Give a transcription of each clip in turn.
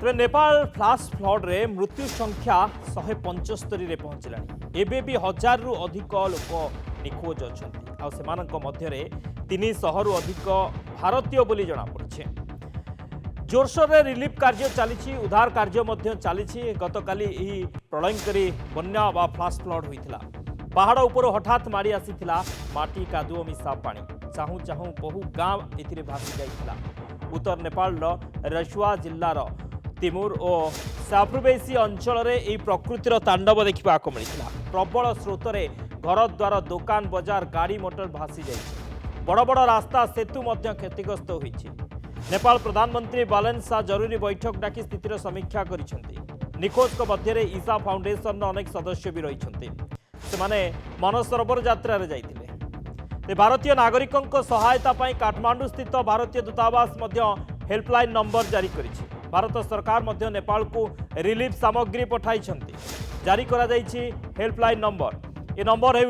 तेरे Nepal flush flood रे मृत्यु संख्या 175 रे पहुंचलानी। एबे भी 1000 रु अधिक लोक निखोज अछंती आ सेमानक मध्यरे 300 रु अधिक भारतीय बोली जणा पड़छे। जोरसोर रे रिलीफ कार्य चली उद्धार कार्य मध्य चली। गतकाली एही प्रलयंकरी बन्या बा फ्लाश फ्लड होइथिला। पहाड़ ऊपर हठात मारी आसीथिला माटी कादुओ मिसा पानी। चाहू चाहू बहु गांव एथिरे भासी जाइथिला। उत्तर नेपाल रसुआ जिल्लार तिमुर और साफ्रुबेसी अंचल में प्रकृतिर तांडव देखा मिलता। प्रबल स्रोत में घर द्वार दुकान बजार गाड़ी मोटर भासी जाइए। बड़ बड़ रास्ता सेतु क्षतिग्रस्त होइछि। नेपाल प्रधानमंत्री बालन शाह जरूरी बैठक डाकी स्थितिर समीक्षा करिसेंति। निखोज मध्य ईसा फाउंडेशन अनेक सदस्य भी रही से मनसरोवर यात्रा रे जाइथिले। भारतीय नागरिकों सहायता पाई काठमांडू स्थित भारतीय दूतावास हेल्पलाइन नंबर जारी करिछि। भारत सरकार मध्य नेपाल को रिलीफ सामग्री पठाई जारी करा जाइछि। हेल्पलाइन नंबर ये नंबर है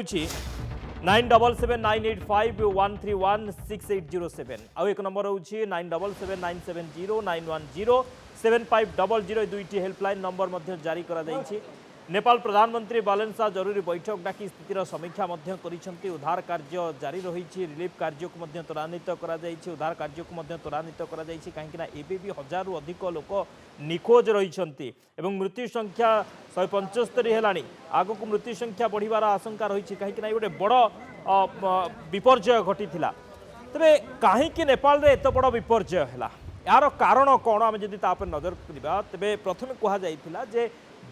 977985131680 आउ एक नंबर हूँ 9779709109107500 दुईटी हेल्पलाइन नंबर मध्य जारी करा जाइछि। नेपाल प्रधानमंत्री बालन शाह जरूरी बैठक डाकी स्थितिर समीक्षा करिसेंति। उद्धार कार्य जारी रही। रिलीफ कार्य को त्वरान्वित करा जाइछि। उद्धार कार्य को त्वरान्वित करा जाइछि कहीं एबे भी 1000 रु अधिक लोक निखोज रही एवं मृत्यु संख्या 175 हेलानी। आगो को मृत्यु संख्या बढ़िबार आशंका रही कहीं गोटे बड़ विपर्जय घटी। तेरे कहीं नेपाल रे एत बड़ विपर्जय है यार कारण कौन आम जदि नजर करवा तेरे प्रथम कह जाइथिला जे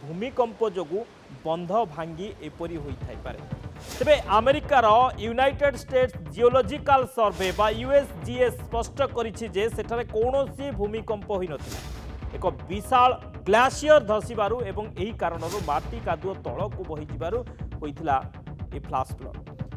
भूमिकंप जोगु बंध भांगी एपरी होई पारे। तेबे अमेरिकार यूनाइटेड स्टेट्स जियोलॉजिकल सर्वे बा यूएसजीएस स्पष्ट करिछि जे सेठारे कोनोसी भूमिकंप होई नथिला। एक विशाल ग्लेशियर धसीबारु एवं एही कारणरू माटी कादुओ तळकु बही जिबारु होइथिला ए फ्लाश फ्लड।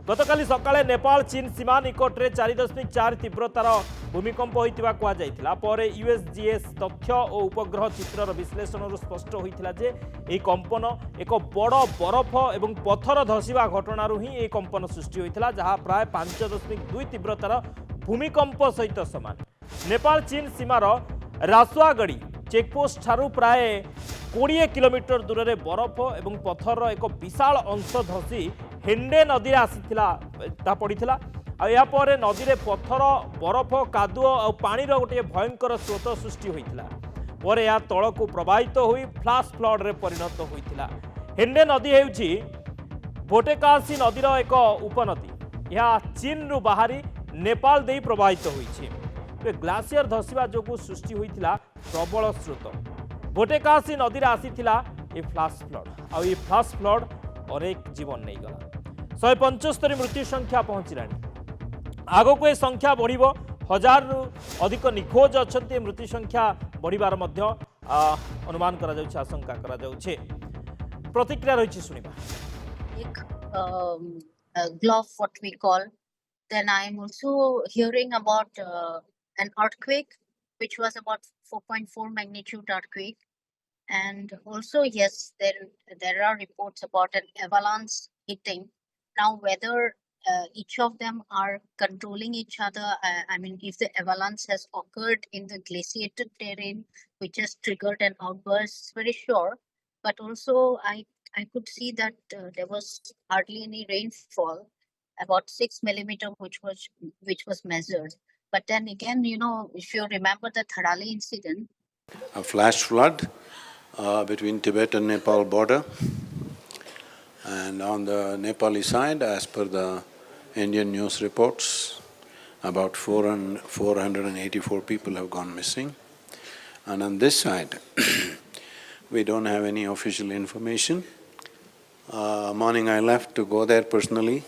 गतकाली सकाळे नेपाल चीन सीमा निकटरे 4.4 तीव्रतार भूमिकंप होइतिबा कुआ जाइथिला। परे यूएसजीएस तथ्य और उपग्रह चित्रर विश्लेषण स्पष्ट होइथिला जे ए कंपन एक बड़ बरफ एवं पत्थर धसीबा घटनारू ही ए कंपन सृष्टि होइथिला जहा प्राय 5.2 तीव्रतार भूमिकंप सहित समान। नेपाल चीन सीमार रासुआगड़ी चेकपोस्ट ठारू प्राय 20 किलोमीटर दूर में बरफ एवं पत्थर एक विशाल अंश धसी हेंडे नदी आसीथिला पड़ीथिला। यापर नदी में पत्थर बरफ कादुओ और पानी गोटे भयंकर स्रोत सृष्टि होइथिला। पर यह तल को प्रवाहित होई फ्लाश फ्लड रे परिणत होइथिला। हेंडे नदी हेउछि भोटेकासी नदीर एक उपनदी। यह चीन रु बाहरी नेपाल दे प्रवाहित होइछि। ग्लासियर धसीबा जोगु सृष्टि होइथिला प्रबल स्रोत। भोटेकासी नदी रे आसीथिला ए फ्लाश फ्लड आ ये फ्लाश फ्लड अनेक जीवन नहीं गला। 175 मृत्यु संख्या पहुंचलानी। आगो को संख्या बढ़ 1000 रु अधिक निखोज अच्छे। मृत्यु संख्या बढ़िबार मध्य अनुमान करा जाउछि आशंका करा जाउछि। प्रतिक्रिया रही सुनिबा। एक glove what we call. Then I am also hearing about an earthquake which was about 4.4 magnitude earthquake. And also, yes, there are reports about an avalanche hitting. Now, whether each of them are controlling each other, I mean, if the avalanche has occurred in the glaciated terrain, which has triggered an outburst, very sure. But also, I could see that there was hardly any rainfall, about 6 millimeter, which was measured. But then again, if you remember the Tharali incident, a flash flood between Tibet and Nepal border, and on the Nepali side, as per the Indian news reports, about 484 people have gone missing. And on this side, we don't have any official information. Morning I left to go there personally,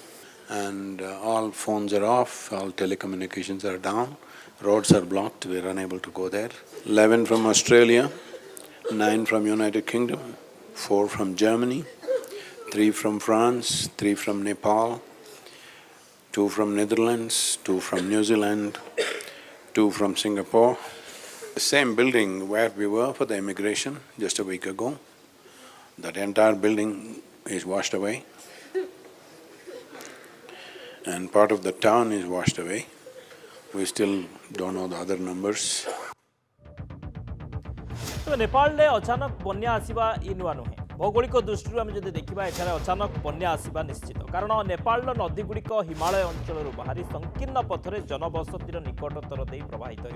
and all phones are off, all telecommunications are down, roads are blocked, we're unable to go there. 11 from Australia, 9 from United Kingdom, 4 from Germany, 3 from France, 3 from Nepal, 2 from Netherlands, 2 from New Zealand, 2 from Singapore. The same building where we were for the immigration just a week ago, that entire building is washed away, and part of the town is washed away. We still don't know the other numbers. तो नेपाल में अचानक बन्या आसिबा इ नुआ नुहे भौगोलिक दृष्टि आम जब देखा एठार अचानक बन्या आसिबा निश्चित कारण नेपाल नदीगुड़िक हिमालय अंचल बाहरी संकीर्ण पथरे जनबसतिर निकटतर दे प्रवाहित हो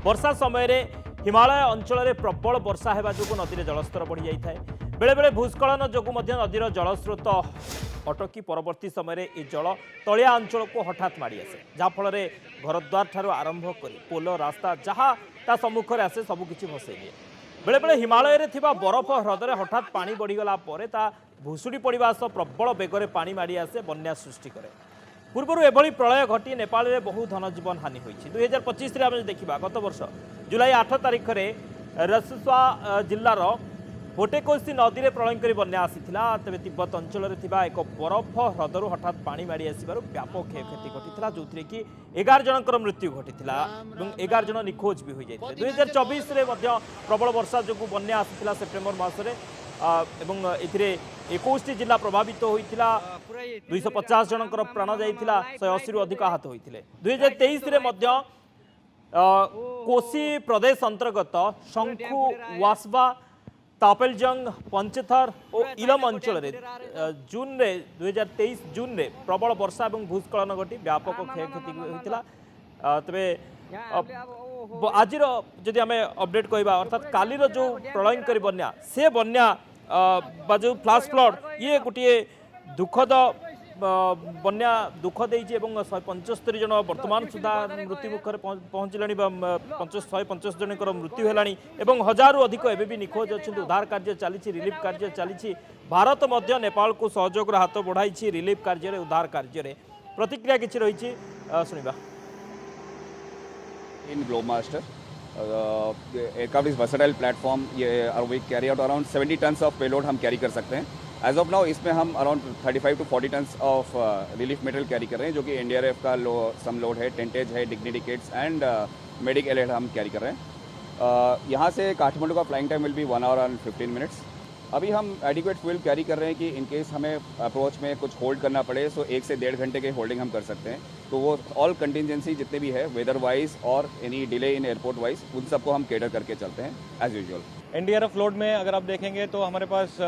वर्षा समय हिमालय अंचल में प्रबल वर्षा होगा जो नदी में जलस्तर बढ़ी जाए बेले बेले भूस्खलन जो नदीर जलस्रोत अटकी परवर्ती समय ये जल तलिया अंचल को हठात माड़ी आसे जहाँफल घरद्वार ठार आरंभ कर पोल रास्ता जहाँ ता सम्मुखें आसे सबकिछि भसई दिए बेले बेले हिमालय में थिबा बरफ ह्रदरे हठात पानी बढ़ीगला ता भुशुड़ी पड़ा सह प्रबल बेगर पानी माड़ी आसे बन्या सृष्टि करे पूर्व एभली प्रलय घटी नेपाल में बहु धनजीवन हानि होती 2025 आम देखा गत वर्ष जुलाई 8 तारिख में रसुआ जिलार होटेकोसी नदी में प्रलयंकरी बन्या आसीथिला तेज तिब्बत अंचल एक बरफ ह्रदरू हठात पानी माड़ी आसबार व्यापक क्षयक्षति घटी जो कि 11 जनकर मृत्यु घटी 11 जन निखोज भी हो जाते 2024 प्रबल वर्षा जो बन्या आसीथिला सेप्टेम्बर मसरे एवं एथिरे 21 जिला प्रभावित होइथिला 250 जनकर प्राण जाइथिला 180 रु अधिक आहत होइथिले 2023 रे मध्य कोसी प्रदेश अंतर्गत शंखु वासवा तापेलजंग पंचथर और इलम अंचल जून रे 2023 जून रे प्रबल वर्षा और भूस्खलन घटी व्यापक क्षयक्षति होता तेरे आज जदि आम अपडेट कहवा अर्थात कालीर जो प्रलयंकरी बन्या से बन्या जो फ्लाश फ्लड ये गोटे दुखद बन्या दुख देती 175 जन वर्तमान सुधा मृत्यु मुखर पहुँचला 150 जन मृत्यु है हजारू अधिक एवं भी निखोज अच्छा उद्धार कार्य चली रिलीफ कार्य चली भारत मध्य नेपाल को सहयोग हाथ बढ़ाई रिलीफ कार्य उद्धार कार्य प्रतिक्रिया किसी रही शुणा In Globemaster, aircraft is versatile platform. We carry out around 70 tons of payload हम carry कर सकते हैं. As of now इसमें हम around 35 to 40 tons of relief material carry कर रहे हैं जो कि NDRF का some load है, tentage है, dignity kits and medic alert हम carry कर रहे हैं. यहाँ से काठमांडू का flying time will be 1 hour and 15 minutes. अभी हम एडिक्वेट फ्यूल कैरी कर रहे हैं कि इन केस हमें अप्रोच में कुछ होल्ड करना पड़े तो 1 से 1.5 घंटे के होल्डिंग हम कर सकते हैं. तो वो ऑल कंटिजेंसी जितने भी है वेदर वाइज और any delay in airport wise उन सबको हम केटर करके चलते हैं एज यूजुअल. एनडीआरएफ लोड में अगर आप देखेंगे तो हमारे पास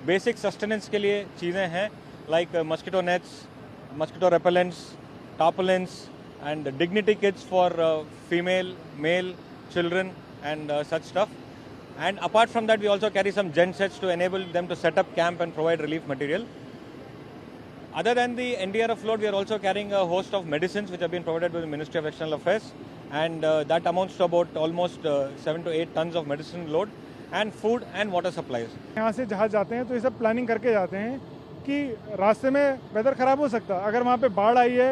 बेसिक सस्टेनेंस के लिए चीज़ें हैं like mosquito nets, mosquito repellents, tarpaulins and dignity kits for female, male, children and such stuff. And apart from that, we also carry some gen sets to enable them to set up camp and provide relief material. Other than the NDRF load, we are also carrying a host of medicines which have been provided by the Ministry of External Affairs, and that amounts to about almost 7 to 8 tons of medicine load and food and water supplies. यहाँ से जहाँ जाते हैं तो ये सब planning करके जाते हैं कि रास्ते में वेदर ख़राब हो सकता है. अगर वहाँ पे बाढ़ आई है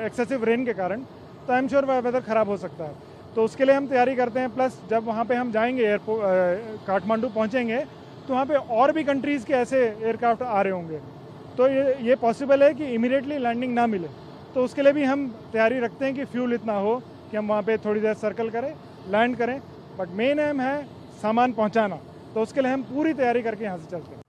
एक्सेसिव रेन के कारण तो आई एम श्योर वेदर ख़राब हो सकता है. तो उसके लिए हम तैयारी करते हैं. प्लस जब वहाँ पे हम जाएंगे एयरपोर्ट काठमांडू पहुँचेंगे तो वहाँ पे और भी कंट्रीज़ के ऐसे एयरक्राफ्ट आ रहे होंगे. तो ये पॉसिबल है कि इमीडिएटली लैंडिंग ना मिले. तो उसके लिए भी हम तैयारी रखते हैं कि फ्यूल इतना हो कि हम वहाँ पे थोड़ी देर सर्कल करें, लैंड करें. बट मेन एम है सामान पहुँचाना. तो उसके लिए हम पूरी तैयारी करके यहाँ से चलते हैं.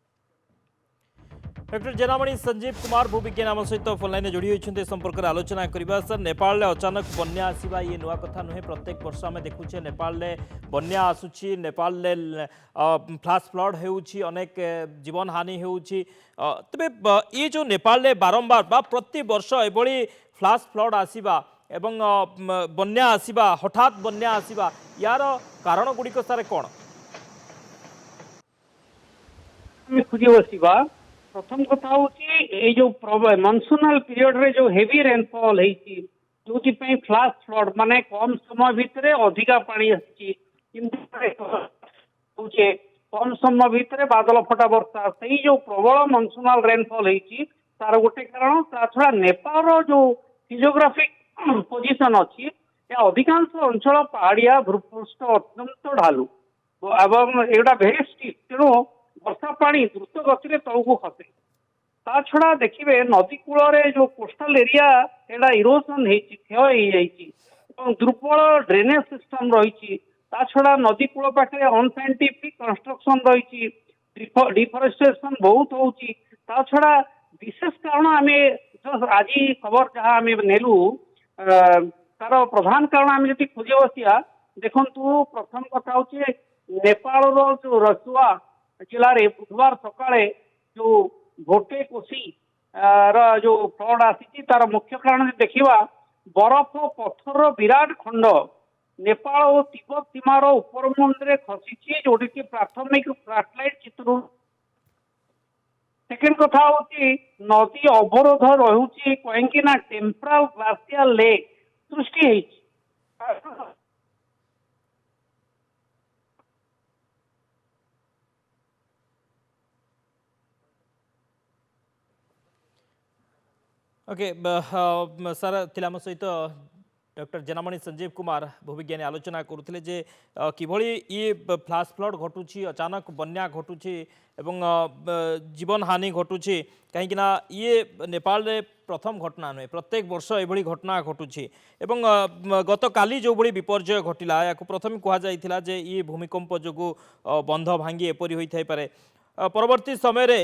डॉक्टर जेनामणि संजीव कुमार भूविज्ञान आम सहित फोनलाइन जोड़ी होती संपर्क में आलोचना करवा. सर, नेपाल में अचानक बन्या आसवा ये नुआ कथा नुहे. प्रत्येक वर्ष आम देखुचे नेपाल में बन्या आसूची, नेपाल में फ्लाश फ्लड होउची, अनेक जीवन हानि होउची. तबे ये जो नेपाल में बारंबार बा प्रति वर्ष एभली फ्लाश फ्लड आसवा एवं बन्या आसवा, हठात बन्या आसवा, यार कारण गुड़िक सारे कौन खोजी बसवा. प्रथम कथा हूँ जो मनसूनल पीरियड रे जो हेवी रेनफॉल है जो फ्लाश फ्लड माने कम समय भितर अधिका पानी आसी कम समय भितर बादल फटा वर्षा से जो प्रबल मनसूनल रेनफॉल है तार गोटे कारण. ता छड़ा नेपाल जो फिजियोग्राफिक पोजिशन अच्छी अधिकांश अंचल पहाड़िया भूपृष्ठ अत्यंत ढालू एवं एटा भेरी स्टीप. तेणु वर्षा पानी द्रुत गति तौक खसे. ता छड़ा देखिए नदी कूल जो कोस्टल एरिया एटा इरोजन क्षय दुर्बल ड्रेनेज सिस्टम रही. ता छड़ा नदी कूल पाखे अनसाइंटिफिक कंस्ट्रक्शन रही. डिफरेस्टेशन बहुत होची ता छड़ा विशेष कारण आमे आज खबर जहाँ आमे नेलु तार प्रधान कारण आमे जति खोजे बसिया देखंतु प्रथम कथा होची नेपाल रो जो रसुआ जिले रे बुधवार सकाळे जो भोटे कोसी जो फ्लड आसी तार मुख्य कारण देखिवा बरफ पत्थर विराट खंड नेपाल और तिब्बत सीमार उपरमुंडे खसी जोटी की प्राथमिक सैटेलाइट चित्र सेकेंड कथा होची नदी अवरोध रहुची कहीं ना टेम्पराल ग्लासियल लेक सृष्टि होईची ओके सर थिला आम सहित डॉक्टर जनामणि संजीव कुमार भूविज्ञानी आलोचना करुले जे किभଳି ये फ्लाश फ्लड घटुची अचानक बन्या घटुची एवं जीवन हानि घटुची कहीं ये नेपाल रे प्रथम घटना नुहे प्रत्येक वर्ष एभली घटना घटुची एवं गत काली जो भली विपर्यय घटिला या प्रथम कहुला जे ये भूमिकंप जो बंध भांगी एपरी होई पारे परवर्ती समय रे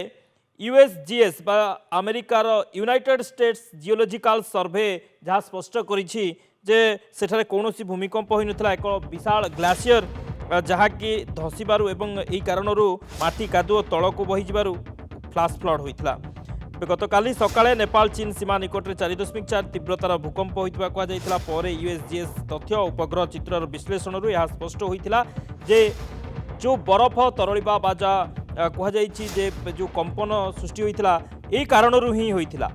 यूएसजीएस बा अमेरिकार यूनाइटेड स्टेट्स जियोलॉजिकल सर्वे जहाँ स्पष्ट करिछि जे सेठारे कौनसी भूमिकंप होई नथिला एक विशाल ग्लासियर जहाँकि धसीबारु एवं एही कारणरू माटी कादुओ तळको बही जिबारु फ्लाश फ्लड होइथिला गतकाली सकाळे नेपाल चीन सीमा निकटरे 4.4 तीव्रतार भूकंप होइतबा कुआ जाइथिला परे यूएसजीएस तथ्य उपग्रह चित्रर विश्लेषणरू यह स्पष्ट होइथिला जे जो बरफ तरळिबा बाजा कहुଯାଇଛି जे जो कंपन सृष्टि होइथिला एही कारणरू ही होइथिला